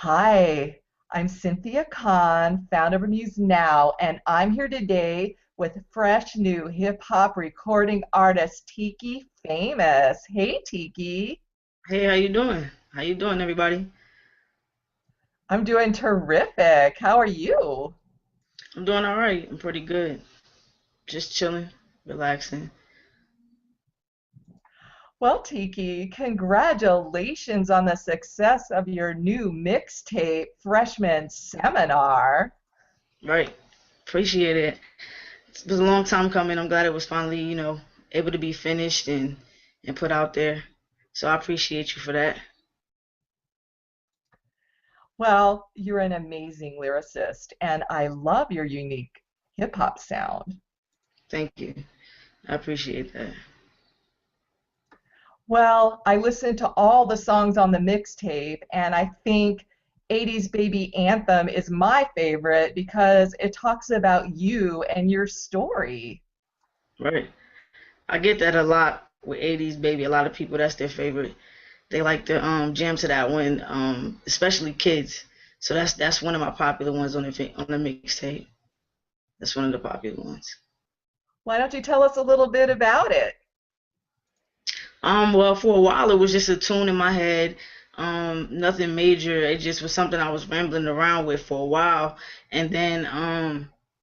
Hi, I'm Cynthia Kahn, founder of Amused Now, and I'm here today with fresh new hip hop recording artist Tikki Famous. Hey Tikki, Hey, how you doing? How you doing, everybody? I'm doing terrific. How are you? I'm doing all right. I'm pretty good. Just chilling, relaxing. Well, Tikki, congratulations on the success of your new mixtape, Freshman Seminar. Right. Appreciate it. It's been a long time coming. I'm glad it was finally, able to be finished and put out there. So I appreciate you for that. Well, you're an amazing lyricist, and I love your unique hip hop sound. Thank you. I appreciate that. Well, I listened to all the songs on the mixtape, and I think 80s Baby Anthem is my favorite because it talks about you and your story. Right. I get that a lot with 80s baby. A lot of people that's their favorite. They like to jam to that one, especially kids. So that's one of my popular ones on the mixtape. That's one of the popular ones. Why don't you tell us a little bit about it? Well, for a while it was just a tune in my head. Nothing major. It just was something I was rambling around with for a while. And then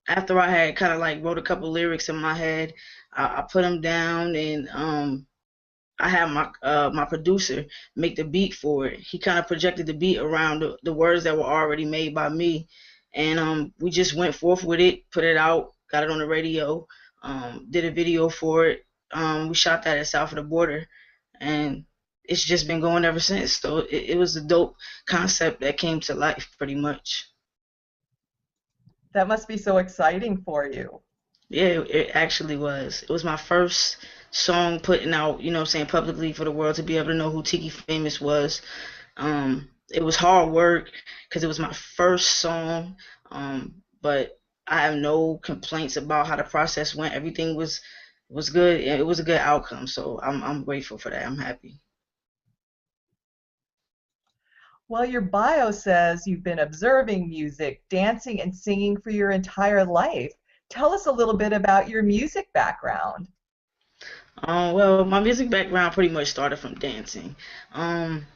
after I had kind of like wrote a couple lyrics in my head, I put them down and I had my producer make the beat for it. He kind of projected the beat around the words that were already made by me, and we just went forth with it, put it out, got it on the radio, did a video for it. We shot that at south of the border, and it's just been going ever since. So it was a dope concept that came to life, pretty much. That must be so exciting for you. Yeah, it actually was. It was my first song putting out, what I'm saying, publicly for the world to be able to know who Tikki Famous was. It was hard work because it was my first song, but I have no complaints about how the process went. Everything was good. It was a good outcome, so I'm grateful for that. I'm happy. Well, your bio says you've been observing music, dancing, and singing for your entire life. Tell us a little bit about your music background. Well, my music background pretty much started from dancing. Um,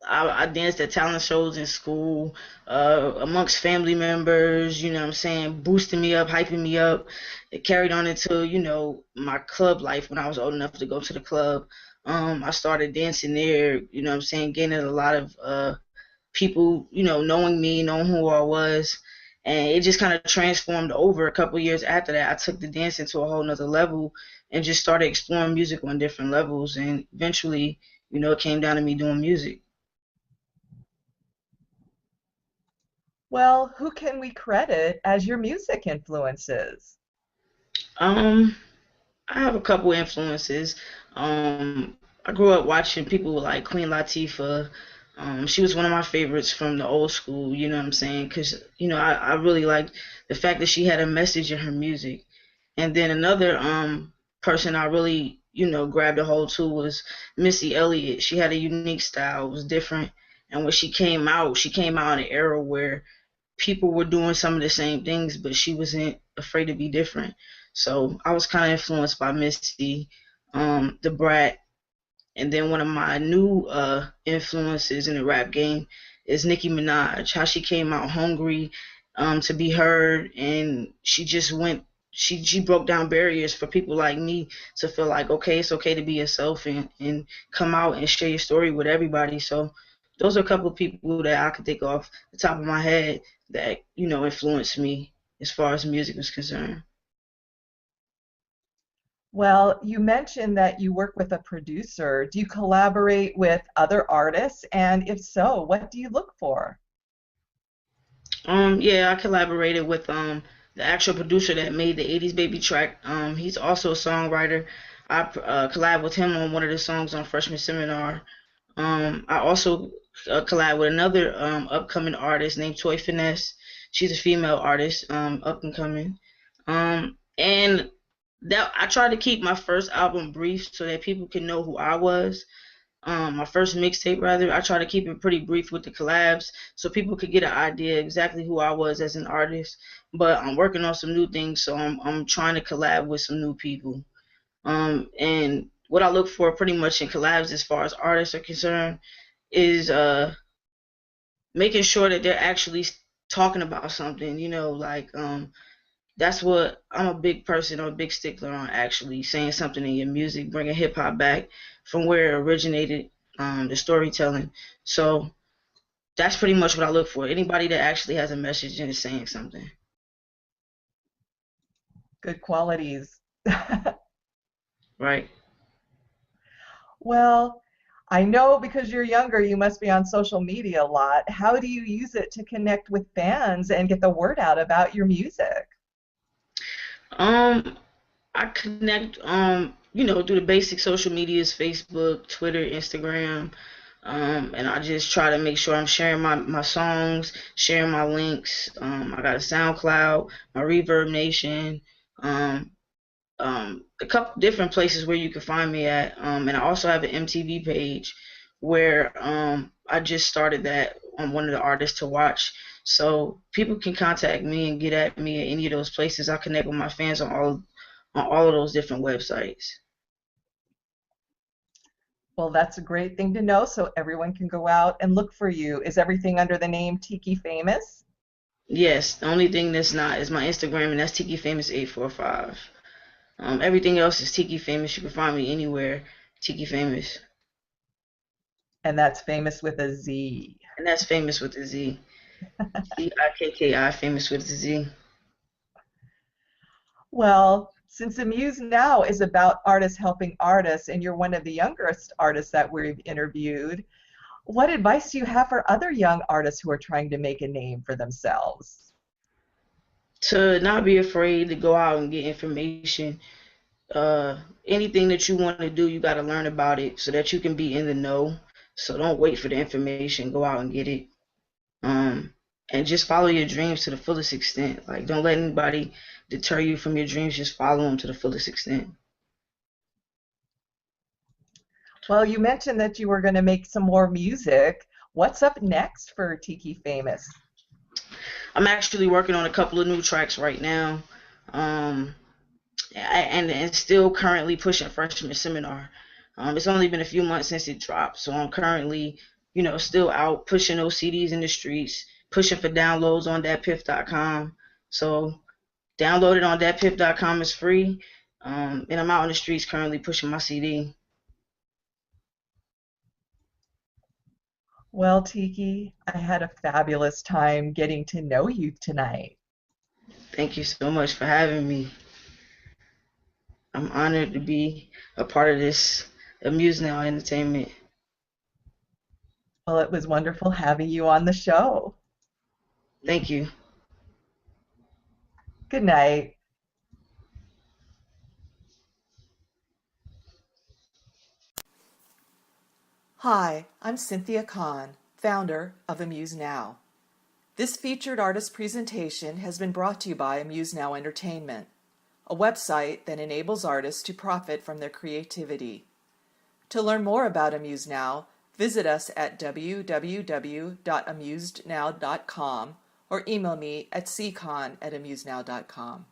I danced at talent shows in school, amongst family members, you know what I'm saying, boosting me up, hyping me up. It carried on into, my club life when I was old enough to go to the club. I started dancing there, you know what I'm saying, gaining a lot of people, knowing me, knowing who I was. And it just kind of transformed over a couple years after that. I took the dancing to a whole nother level and just started exploring music on different levels. And eventually, it came down to me doing music. Well, who can we credit as your music influences? Um, I have a couple influences. I grew up watching people like Queen Latifah. She was one of my favorites from the old school, you know what I'm saying? Because, I really liked the fact that she had a message in her music. And then another person I really, grabbed a hold to was Missy Elliott. She had a unique style, it was different. And when she came out in an era where people were doing some of the same things, but she wasn't afraid to be different. So I was kind of influenced by Misty, the Brat, and then one of my new influences in the rap game is Nicki Minaj. How she came out hungry to be heard, and she just went. She broke down barriers for people like me to feel like okay, it's okay to be yourself and come out and share your story with everybody. So those are a couple of people that I could think off the top of my head that influenced me as far as music is concerned. Well, you mentioned that you work with a producer. Do you collaborate with other artists? And if so, what do you look for? Yeah, I collaborated with the actual producer that made the 80s Baby track. He's also a songwriter. I collab with him on one of the songs on Freshman Seminar. I also collab with another upcoming artist named Toy Finesse. She's a female artist, up and coming. And that I tried to keep my first album brief so that people can know who I was. My first mixtape rather. I try to keep it pretty brief with the collabs so people could get an idea exactly who I was as an artist. But I'm working on some new things, so I'm trying to collab with some new people. And what I look for pretty much in collabs as far as artists are concerned is making sure that they're actually talking about something, like that's what I'm a big person, I'm a big stickler on actually saying something in your music, bringing hip hop back from where it originated, the storytelling. So that's pretty much what I look for. Anybody that actually has a message and is saying something. Good qualities. Right. Well, I know because you're younger, you must be on social media a lot. How do you use it to connect with fans and get the word out about your music? Um, I connect, through the basic social medias, Facebook, Twitter, Instagram. And I just try to make sure I'm sharing my songs, sharing my links. I got a SoundCloud, my Reverb Nation, um, a couple different places where you can find me at. And I also have an MTV page where I just started that on one of the artists to watch. So people can contact me and get at me at any of those places. I connect with my fans on all of those different websites. Well, that's a great thing to know so everyone can go out and look for you. Is everything under the name Tiki Famous? Yes, the only thing that's not is my Instagram, and that's Tiki Famous 845. Everything else is Tiki Famous. You can find me anywhere, Tiki Famous, And that's famous with a Z. and that's famous with a Z. Tikki, famous with a Z. Well, since Amuse Now is about artists helping artists, and you're one of the youngest artists that we've interviewed, what advice do you have for other young artists who are trying to make a name for themselves? To not be afraid to go out and get information. Anything that you want to do, you got to learn about it so that you can be in the know. So don't wait for the information. Go out and get it. Um, and just follow your dreams to the fullest extent. Like, don't let anybody deter you from your dreams. Just follow them to the fullest extent. Well, you mentioned that you were going to make some more music. What's up next for Tiki Famous? I'm actually working on a couple of new tracks right now. Um, and still currently pushing freshman seminar. It's only been a few months since it dropped, so I'm currently, still out pushing those CDs in the streets, pushing for downloads on datpiff.com. So download it on datpiff.com. It's free. And I'm out in the streets currently pushing my CD. Well, Tiki, I had a fabulous time getting to know you tonight. Thank you so much for having me. I'm honored to be a part of this Amused Now Entertainment. Well, it was wonderful having you on the show. Thank you. Good night. Hi, I'm Cynthia Kahn, founder of Amuse Now. This featured artist presentation has been brought to you by Amuse Now Entertainment, a website that enables artists to profit from their creativity. To learn more about Amuse Now, visit us at www.amusednow.com or email me at ccon@amusenow.com.